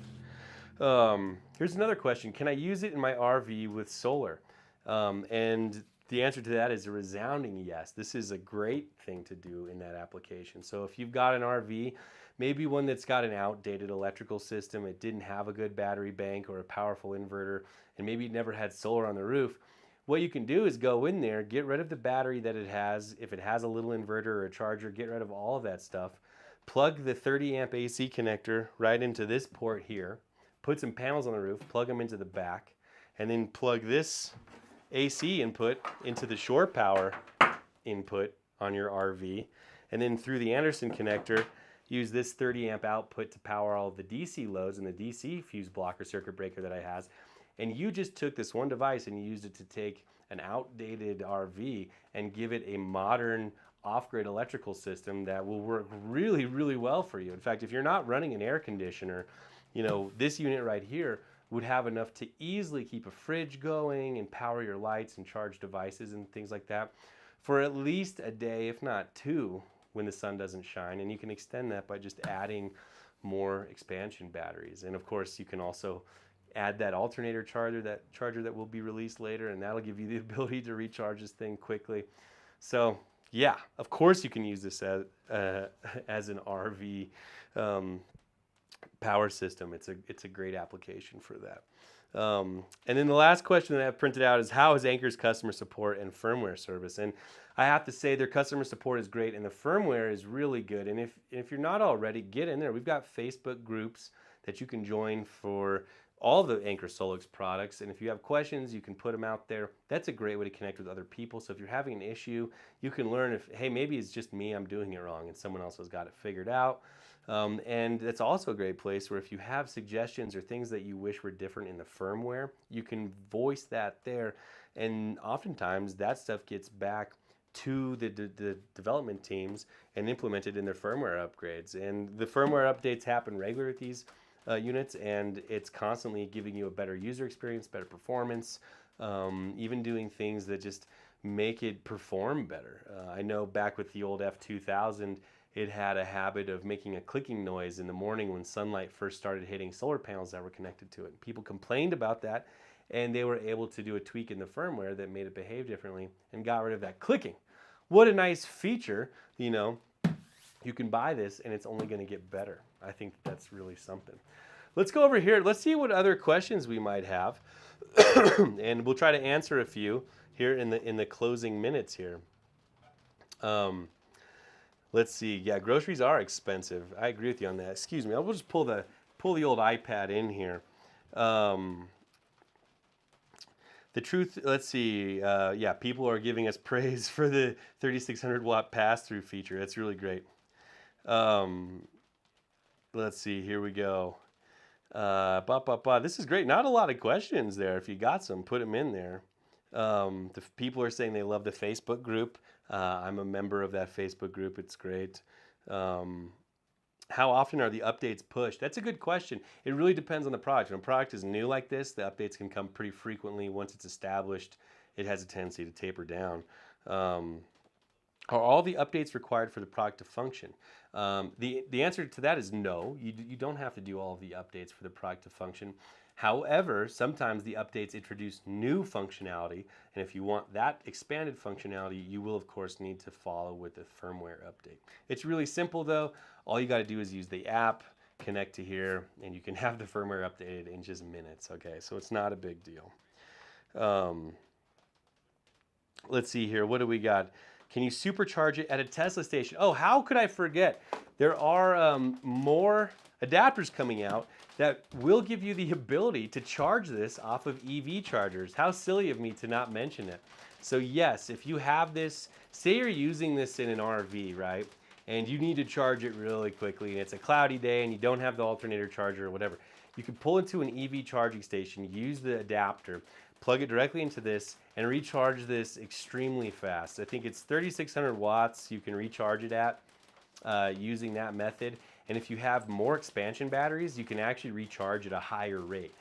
Here's another question. Can I use it in my RV with solar? And the answer to that is a resounding yes. This is a great thing to do in that application. So if you've got an RV, maybe one that's got an outdated electrical system, it didn't have a good battery bank or a powerful inverter, and maybe it never had solar on the roof, what you can do is go in there, get rid of the battery that it has. If it has a little inverter or a charger, get rid of all of that stuff. Plug the 30 amp AC connector right into this port here, put some panels on the roof, plug them into the back, and then plug this AC input into the shore power input on your RV, and then through the Anderson connector use this 30 amp output to power all of the DC loads and the DC fuse blocker circuit breaker that I has. And you just took this one device and you used it to take an outdated RV and give it a modern off-grid electrical system that will work really, really well for you. In fact, if you're not running an air conditioner, this unit right here would have enough to easily keep a fridge going and power your lights and charge devices and things like that for at least a day, if not 2, when the sun doesn't shine. And you can extend that by just adding more expansion batteries. And of course, you can also add that alternator charger that will be released later, and that'll give you the ability to recharge this thing quickly. So yeah, of course you can use this as an RV power system. It's a great application for that. And then the last question that I have printed out is, how is Anker's customer support and firmware service? And I have to say their customer support is great and the firmware is really good. And if you're not already, get in there. We've got Facebook groups that you can join for all the Anker SOLIX products, and if you have questions, you can put them out there. That's a great way to connect with other people. So if you're having an issue, you can learn if, hey, maybe it's just me, I'm doing it wrong, and someone else has got it figured out. And it's also a great place where if you have suggestions or things that you wish were different in the firmware, you can voice that there, and oftentimes that stuff gets back to the development teams and implement it in their firmware upgrades. And the firmware updates happen regularly with these units, and it's constantly giving you a better user experience, better performance, even doing things that just make it perform better. I know back with the old F2000, it had a habit of making a clicking noise in the morning when sunlight first started hitting solar panels that were connected to it. People complained about that, and they were able to do a tweak in the firmware that made it behave differently and got rid of that clicking. What a nice feature, you know. You can buy this and it's only going to get better. I think that's really something. Let's go over here. Let's see what other questions we might have. And we'll try to answer a few here in the closing minutes here. Let's see. Yeah, groceries are expensive. I agree with you on that. Excuse me. I'll just pull the old iPad in here. The truth, let's see, yeah, people are giving us praise for the 3600 watt pass-through feature. That's really great. Let's see, here we go. This is great. Not a lot of questions there. If you got some, put them in there. The people are saying they love the Facebook group. I'm a member of that Facebook group. It's great. How often are the updates pushed? That's a good question. It really depends on the product. When a product is new like this, the updates can come pretty frequently. Once it's established, it has a tendency to taper down. Are all the updates required for the product to function? The answer to that is no. You don't have to do all of the updates for the product to function. However, sometimes the updates introduce new functionality, and if you want that expanded functionality, you will of course need to follow with the firmware update. It's really simple though. All you got to do is use the app, connect to here, and you can have the firmware updated in just minutes. Okay, so it's not a big deal. Let's see here. What do we got? Can you supercharge it at a Tesla station? Oh, how could I forget? There are more adapters coming out that will give you the ability to charge this off of EV chargers. How silly of me to not mention it. So yes, if you have this, say you're using this in an RV, right? And you need to charge it really quickly, and it's a cloudy day and you don't have the alternator charger or whatever. You can pull into an EV charging station, use the adapter, plug it directly into this, and recharge this extremely fast. I think it's 3600 watts you can recharge it at using that method. And if you have more expansion batteries, you can actually recharge at a higher rate.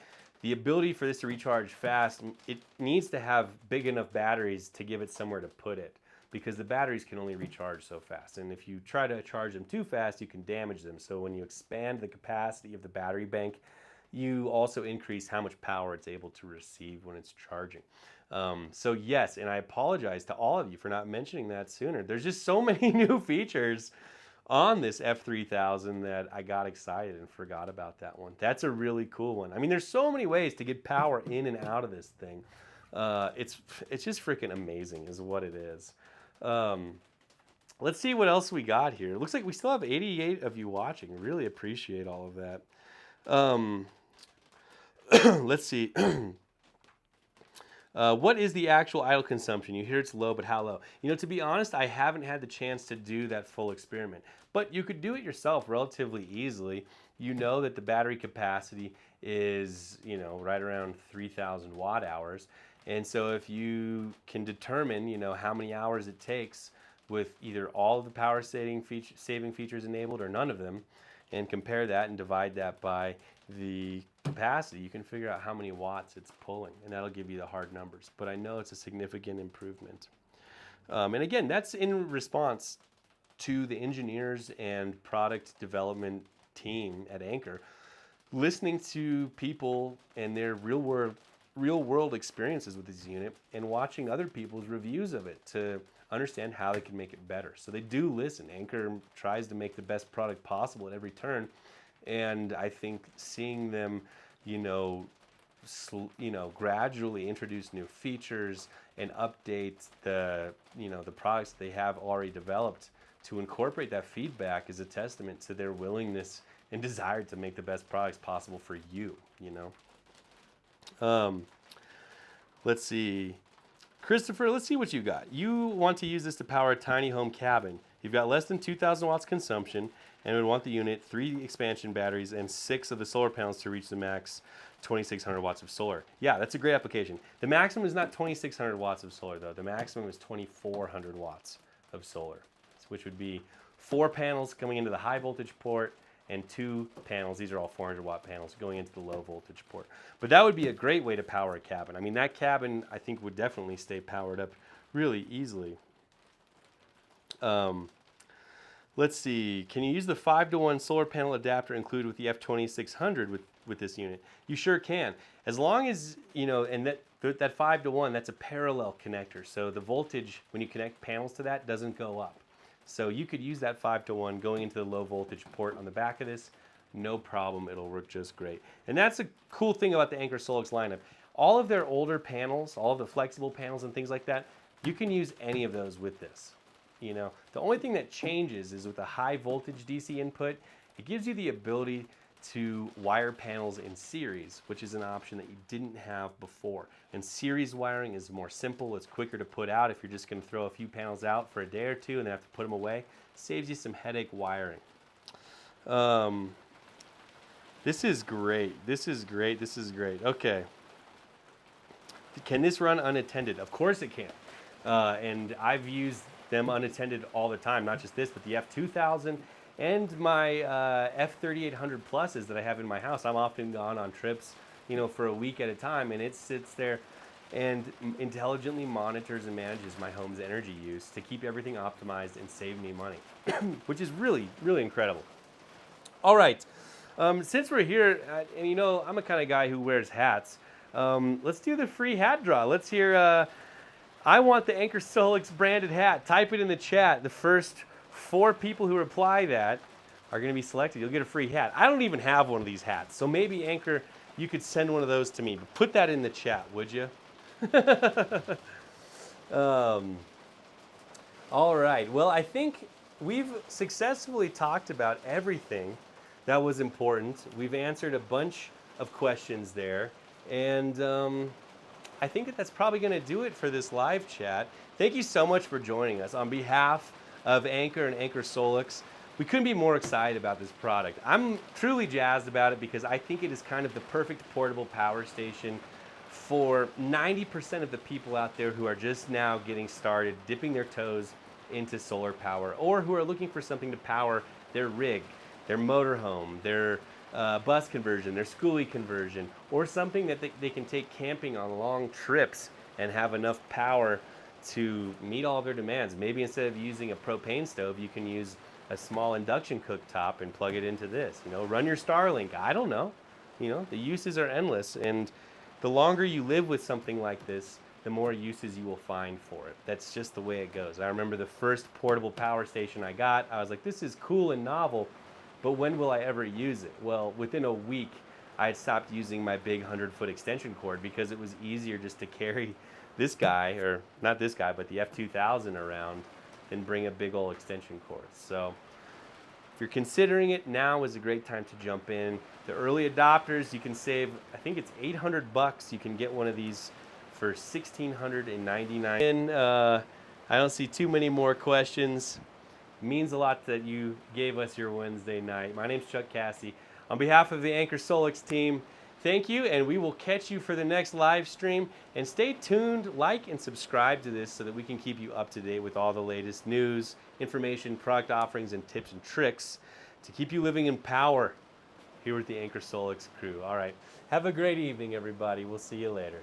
The ability for this to recharge fast, it needs to have big enough batteries to give it somewhere to put it, because the batteries can only recharge so fast. And if you try to charge them too fast, you can damage them. So when you expand the capacity of the battery bank, you also increase how much power it's able to receive when it's charging. So yes, and I apologize to all of you for not mentioning that sooner. There's just so many new features on this F3000 that I got excited and forgot about that one. That's a really cool one. I mean, there's so many ways to get power in and out of this thing. It's just freaking amazing is what it is. Let's see what else we got here. It looks like we still have 88 of you watching. Really appreciate all of that. Let's see. What is the actual idle consumption? You hear it's low, but how low? You know, to be honest, I haven't had the chance to do that full experiment, but you could do it yourself relatively easily. You know that the battery capacity is, you know, right around 3,000 watt hours. And so if you can determine, you know, how many hours it takes with either all of the power saving features enabled or none of them, and compare that and divide that by the capacity, you can figure out how many watts it's pulling, and that'll give you the hard numbers. But I know it's a significant improvement. And again, that's in response to the engineers and product development team at Anker listening to people and their real world experiences with this unit and watching other people's reviews of it to understand how they can make it better. So they do listen. Anker tries to make the best product possible at every turn, and I think seeing them, gradually introduce new features and update the products they have already developed to incorporate that feedback is a testament to their willingness and desire to make the best products possible for you. Let's see. Christopher, let's see what you got. You want to use this to power a tiny home cabin. You've got less than 2,000 watts consumption, and would want the unit, 3 expansion batteries, and 6 of the solar panels to reach the max 2,600 watts of solar. Yeah, that's a great application. The maximum is not 2,600 watts of solar though. The maximum is 2,400 watts of solar, which would be 4 panels coming into the high voltage port and 2 panels, these are all 400 watt panels, going into the low voltage port. But that would be a great way to power a cabin. I mean, that cabin I think would definitely stay powered up really easily. Let's see, can you use the 5-to-1 solar panel adapter included with the F2600 with this unit? You sure can. As long as, you know, and that 5-to-1, that's a parallel connector. So the voltage, when you connect panels to that, doesn't go up. So you could use that 5-to-1 going into the low voltage port on the back of this, no problem, it'll work just great. And that's a cool thing about the Anker SOLIX lineup. All of their older panels, all of the flexible panels and things like that, you can use any of those with this. You know, the only thing that changes is with a high voltage DC input, it gives you the ability to wire panels in series, which is an option that you didn't have before. And series wiring is more simple, it's quicker to put out if you're just going to throw a few panels out for a day or two and then have to put them away. Saves you some headache wiring. This is great, this is great, this is great. Okay. Can this run unattended? Of course it can. And I've used them unattended all the time, not just this, but the F2000 and my F3800 pluses that I have in my house. I'm often gone on trips, you know, for a week at a time, and it sits there and intelligently monitors and manages my home's energy use to keep everything optimized and save me money, which is really, really incredible. All right, since we're here, and you know, I'm a kind of guy who wears hats, let's do the free hat draw. Let's hear, I want the Anker SOLIX branded hat. Type it in the chat. The first 4 people who reply that are going to be selected. You'll get a free hat. I don't even have one of these hats, so maybe Anker, you could send one of those to me. But put that in the chat, would you? All right. Well, I think we've successfully talked about everything that was important. We've answered a bunch of questions there, and I think that's probably going to do it for this live chat. Thank you so much for joining us. On behalf of Anker and Anker SOLIX, we couldn't be more excited about this product. I'm truly jazzed about it because I think it is kind of the perfect portable power station for 90% of the people out there who are just now getting started, dipping their toes into solar power, or who are looking for something to power their rig, their motorhome, their bus conversion, their schoolie conversion, or something that they can take camping on long trips and have enough power to meet all of their demands. Maybe instead of using a propane stove, you can use a small induction cooktop and plug it into this. You know, run your Starlink. I don't know. You know, the uses are endless, and the longer you live with something like this, the more uses you will find for it. That's just the way it goes. I remember the first portable power station I got, I was like, this is cool and novel, but when will I ever use it? Well, within a week, I had stopped using my big 100-foot extension cord because it was easier just to carry this guy, or not this guy, but the F2000 around than bring a big old extension cord. So if you're considering it, now is a great time to jump in. The early adopters, you can save, I think it's $800. You can get one of these for $1,699. And I don't see too many more questions. It means a lot that you gave us your Wednesday night. My name's Chuck Cassidy. On behalf of the Anker SOLIX team, thank you, and we will catch you for the next live stream. And stay tuned, like and subscribe to this so that we can keep you up to date with all the latest news, information, product offerings, and tips and tricks to keep you living in power here with the Anker SOLIX crew. All right, have a great evening, everybody. We'll see you later.